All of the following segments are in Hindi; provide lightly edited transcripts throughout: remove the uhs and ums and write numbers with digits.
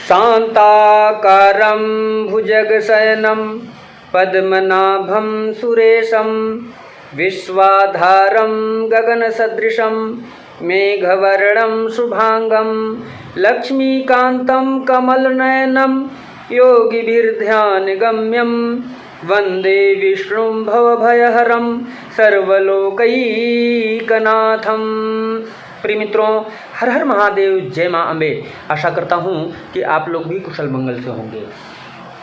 शान्ताकारं भुजगशयनं पद्मनाभं सुरेशं विश्वाधारं गगनसदृशं मेघवर्णं शुभांगं लक्ष्मीकान्तं कमलनयनं योगिभिर्ध्यानगम्यं वन्दे विष्णुं भवभयहरं सर्वलोकैकनाथं। प्रिय मित्रों, हर हर महादेव, जय माँ अम्बे। आशा करता हूँ कि आप लोग भी कुशल मंगल से होंगे।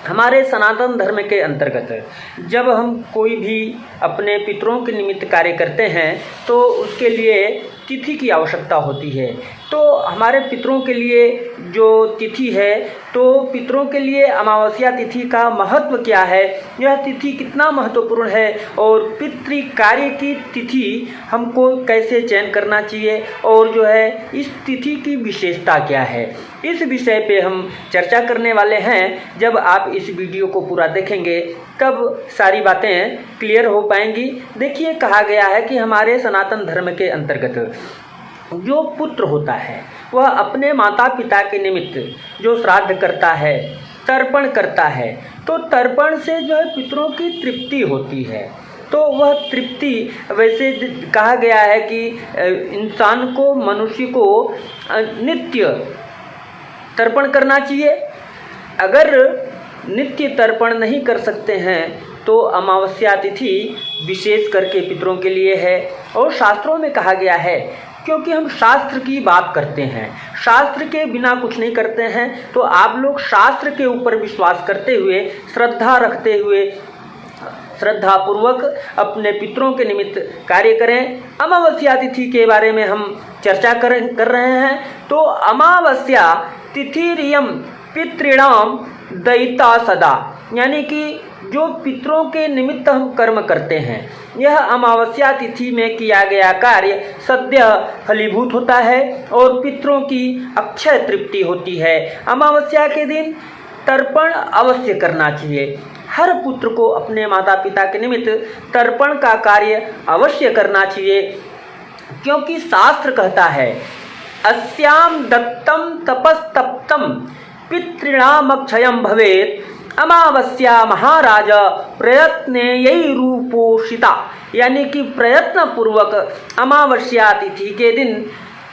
हमारे सनातन धर्म के अंतर्गत जब हम कोई भी अपने पितरों के निमित्त कार्य करते हैं तो उसके लिए तिथि की आवश्यकता होती है। तो हमारे पितरों के लिए जो तिथि है, तो पितरों के लिए अमावस्या तिथि का महत्व क्या है, यह तिथि कितना महत्वपूर्ण है और पितृ कार्य की तिथि हमको कैसे चयन करना चाहिए और जो है इस तिथि की विशेषता क्या है, इस विषय पे हम चर्चा करने वाले हैं। जब आप इस वीडियो को पूरा देखेंगे तब सारी बातें क्लियर हो पाएंगी। देखिए, कहा गया है कि हमारे सनातन धर्म के अंतर्गत जो पुत्र होता है वह अपने माता पिता के निमित्त जो श्राद्ध करता है, तर्पण करता है, तो तर्पण से जो है पितरों की तृप्ति होती है। तो वह तृप्ति, वैसे कहा गया है कि इंसान को, मनुष्य को नित्य तर्पण करना चाहिए। अगर नित्य तर्पण नहीं कर सकते हैं तो अमावस्या तिथि विशेष करके पितरों के लिए है। और शास्त्रों में कहा गया है, क्योंकि हम शास्त्र की बात करते हैं, शास्त्र के बिना कुछ नहीं करते हैं, तो आप लोग शास्त्र के ऊपर विश्वास करते हुए, श्रद्धा रखते हुए, श्रद्धापूर्वक अपने पितरों के निमित्त कार्य करें। अमावस्या तिथि के बारे में हम चर्चा कर रहे हैं। तो अमावस्या तिथिरियम पितॄणाम दयिता सदा, यानी कि जो पितरों के निमित्त हम कर्म करते हैं, यह अमावस्या तिथि में किया गया कार्य सद्य फलीभूत होता है और पितरों की अक्षय तृप्ति होती है। अमावस्या के दिन तर्पण अवश्य करना चाहिए। हर पुत्र को अपने माता पिता के निमित्त तर्पण का कार्य अवश्य करना चाहिए, क्योंकि शास्त्र कहता है अस्याम दत्तम तपस्तप्तम पितॄणामक्षयं भवेत् अमावस्या महाराज प्रयत्नैरूपोषिता, यानी कि प्रयत्न पूर्वक अमावस्या तिथि के दिन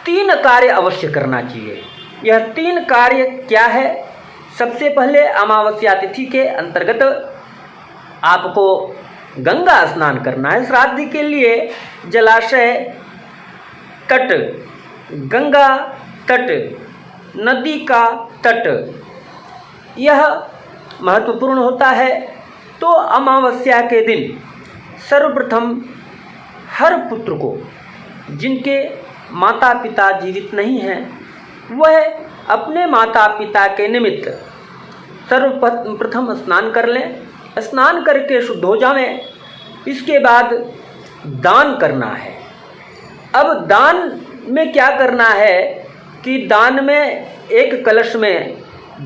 3 कार्य अवश्य करना चाहिए। यह 3 कार्य क्या है? सबसे पहले अमावस्या तिथि के अंतर्गत आपको गंगा स्नान करना है। श्राद्ध के लिए जलाशय, तट, गंगा तट, नदी का तट, यह महत्वपूर्ण होता है। तो अमावस्या के दिन सर्वप्रथम हर पुत्र को, जिनके माता पिता जीवित नहीं हैं, वह अपने माता पिता के निमित्त सर्वप्रथम स्नान कर लें। स्नान करके शुद्ध हो जाएं। इसके बाद दान करना है। अब दान में क्या करना है कि दान में एक कलश में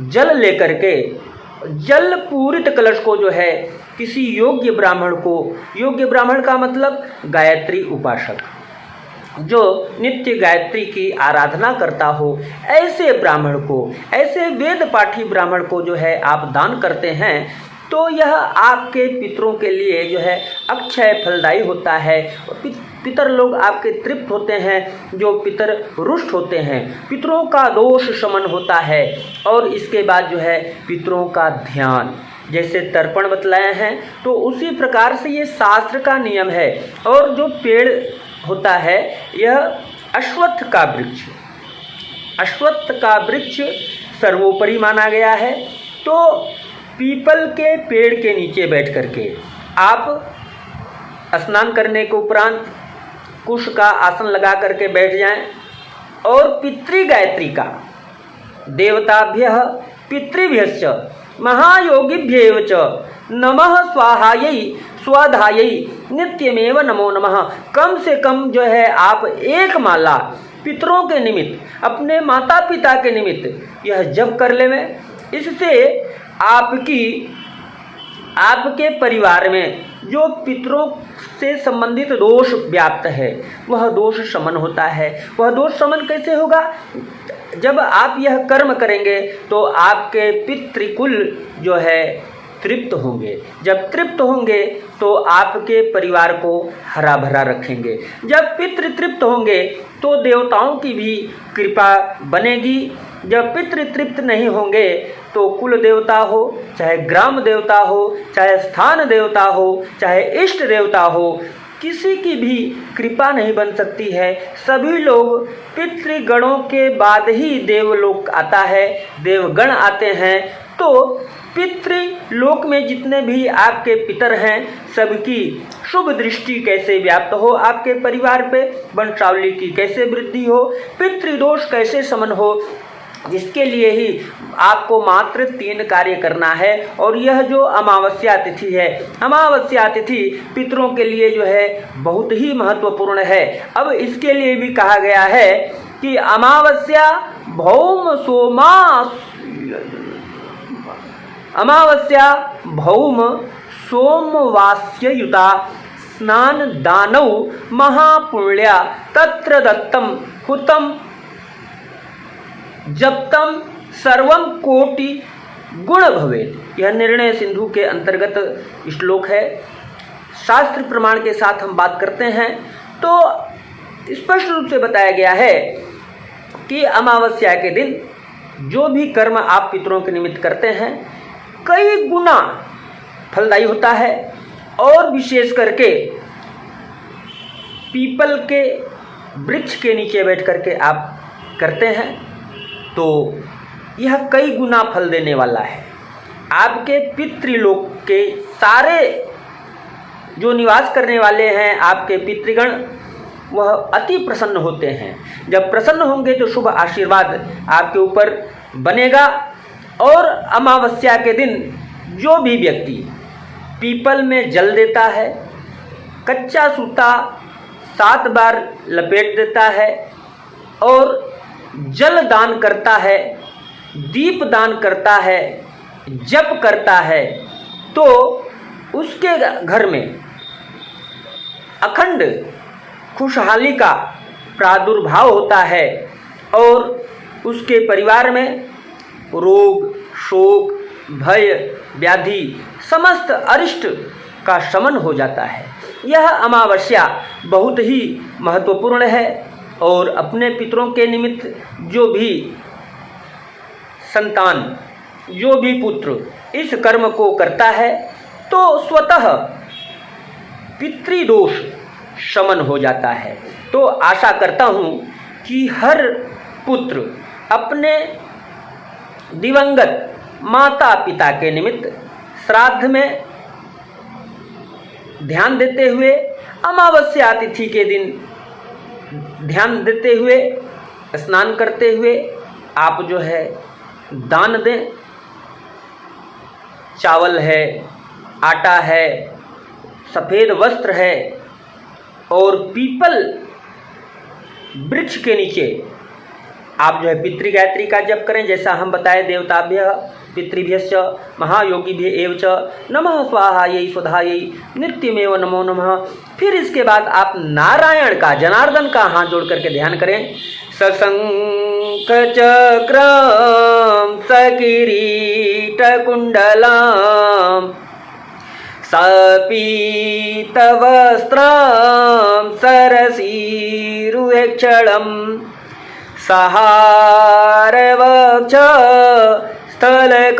जल लेकर के, जल पूरित कलश को जो है किसी योग्य ब्राह्मण को, योग्य ब्राह्मण का मतलब गायत्री उपासक, जो नित्य गायत्री की आराधना करता हो, ऐसे ब्राह्मण को, ऐसे वेद पाठी ब्राह्मण को जो है आप दान करते हैं, तो यह आपके पितरों के लिए जो है अक्षय फलदायी होता है। पितर लोग आपके तृप्त होते हैं, जो पितर रुष्ट होते हैं, पितरों का दोष शमन होता है। और इसके बाद जो है पितरों का ध्यान, जैसे तर्पण बतलाए हैं, तो उसी प्रकार से ये शास्त्र का नियम है। और जो पेड़ होता है, यह अश्वत्थ का वृक्ष, अश्वत्थ का वृक्ष सर्वोपरि माना गया है। तो पीपल के पेड़ के नीचे बैठ करके आप स्नान करने के उपरांत कुश का आसन लगा करके बैठ जाएं और पितृ गायत्री का देवताभ्यः पितृभ्यश्च महायोगिभ्येव च नमः स्वाहायै स्वधायै नित्यमेव नमो नमः, कम से कम जो है आप 1 माला पितरों के निमित्त, अपने माता पिता के निमित्त यह जप कर लेवें। इससे आपके परिवार में जो पितरों से संबंधित दोष व्याप्त है, वह दोष शमन होता है। वह दोष शमन कैसे होगा? जब आप यह कर्म करेंगे तो आपके पितृकुल जो है तृप्त होंगे। जब तृप्त होंगे तो आपके परिवार को हरा भरा रखेंगे। जब पितृ तृप्त होंगे तो देवताओं की भी कृपा बनेगी। जब पितृ तृप्त नहीं होंगे तो कुल देवता हो, चाहे ग्राम देवता हो, चाहे स्थान देवता हो, चाहे इष्ट देवता हो, किसी की भी कृपा नहीं बन सकती है। सभी लोग पितृगणों के बाद ही देवलोक आता है, देवगण आते हैं। तो पितृलोक में जितने भी आपके पितर हैं सबकी शुभ दृष्टि कैसे व्याप्त हो आपके परिवार पे, वंशावली की कैसे वृद्धि हो, पितृदोष कैसे शमन हो, जिसके लिए ही आपको मात्र 3 कार्य करना है। और यह जो अमावस्या तिथि है, अमावस्या तिथि पितरों के लिए जो है बहुत ही महत्वपूर्ण है। अब इसके लिए भी कहा गया है कि अमावस्या भौम सोमवास्य युता स्नान दानौ महापुण्या तत्र दत्तम हुतम जप्तम सर्वम कोटि गुण भवेत्। यह निर्णय सिंधु के अंतर्गत श्लोक है। शास्त्र प्रमाण के साथ हम बात करते हैं तो स्पष्ट रूप से बताया गया है कि अमावस्या के दिन जो भी कर्म आप पितरों के निमित्त करते हैं कई गुना फलदायी होता है। और विशेष करके पीपल के वृक्ष के नीचे बैठ करके आप करते हैं तो यह कई गुना फल देने वाला है। आपके पितृलोक के सारे जो निवास करने वाले हैं आपके पितृगण वह अति प्रसन्न होते हैं। जब प्रसन्न होंगे तो शुभ आशीर्वाद आपके ऊपर बनेगा। और अमावस्या के दिन जो भी व्यक्ति पीपल में जल देता है, कच्चा सूता 7 बार लपेट देता है और जल दान करता है, दीप दान करता है, जप करता है, तो उसके घर में अखंड खुशहाली का प्रादुर्भाव होता है और उसके परिवार में रोग, शोक, भय, व्याधि समस्त अरिष्ट का शमन हो जाता है। यह अमावस्या बहुत ही महत्वपूर्ण है। और अपने पितरों के निमित्त जो भी संतान, जो भी पुत्र इस कर्म को करता है तो स्वतः पितृदोष शमन हो जाता है। तो आशा करता हूँ कि हर पुत्र अपने दिवंगत माता पिता के निमित्त श्राद्ध में ध्यान देते हुए, अमावस्या तिथि के दिन ध्यान देते हुए, स्नान करते हुए आप जो है दान दें। चावल है, आटा है, सफ़ेद वस्त्र है और पीपल वृक्ष के नीचे आप जो है पितृ गायत्री का जप करें। जैसा हम बताए, देवताभ्य पितृभ्यश्च महायोगिभ्य एव च नमः स्वाहायै स्वधायै नित्यमेव नमो नमः। फिर इसके बाद आप नारायण का, जनार्दन का हाथ जोड़ करके ध्यान करें। सशंख चक्रम सकिरीट कुंडलम सपीत वस्त्रम सरसीरुहेक्षणम सहारवक्ष स्थलकौस्तुभश्रेयां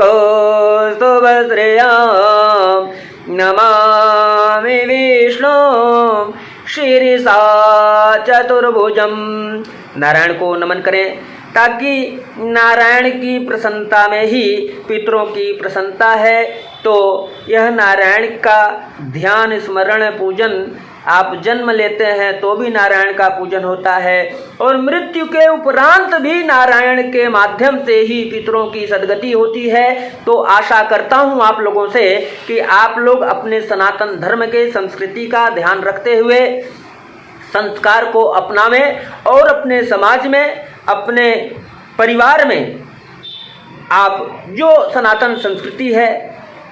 नमामि विष्णुं शिरसा चतुर्भुजं। नारायण को नमन करें ताकि नारायण की प्रसन्नता में ही पितरों की प्रसन्नता है। तो यह नारायण का ध्यान, स्मरण, पूजन आप जन्म लेते हैं तो भी नारायण का पूजन होता है और मृत्यु के उपरांत भी नारायण के माध्यम से ही पितरों की सद्गति होती है। तो आशा करता हूँ आप लोगों से कि आप लोग अपने सनातन धर्म के संस्कृति का ध्यान रखते हुए संस्कार को अपनावें और अपने समाज में, अपने परिवार में आप जो सनातन संस्कृति है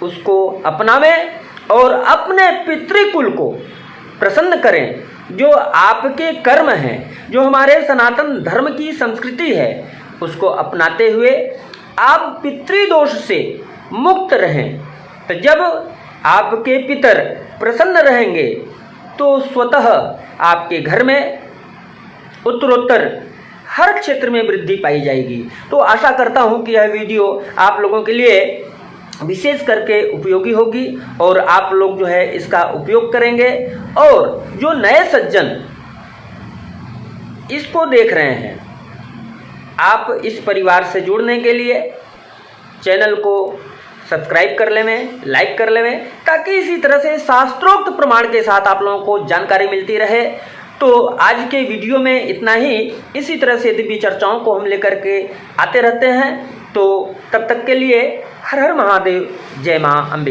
उसको अपनावें और अपने पितृकुल को प्रसन्न करें। जो आपके कर्म हैं, जो हमारे सनातन धर्म की संस्कृति है, उसको अपनाते हुए आप पितृदोष से मुक्त रहें। तो जब आपके पितर प्रसन्न रहेंगे तो स्वतः आपके घर में उत्तरोत्तर हर क्षेत्र में वृद्धि पाई जाएगी। तो आशा करता हूं कि यह वीडियो आप लोगों के लिए विशेष करके उपयोगी होगी और आप लोग जो है इसका उपयोग करेंगे। और जो नए सज्जन इसको देख रहे हैं, आप इस परिवार से जुड़ने के लिए चैनल को सब्सक्राइब कर लेवें, लाइक कर लेवें, ताकि इसी तरह से शास्त्रोक्त प्रमाण के साथ आप लोगों को जानकारी मिलती रहे। तो आज के वीडियो में इतना ही। इसी तरह से दिव्य चर्चाओं को हम लेकर के आते रहते हैं। तो तब तक के लिए हर हर महादेव, जय मां अम्बे।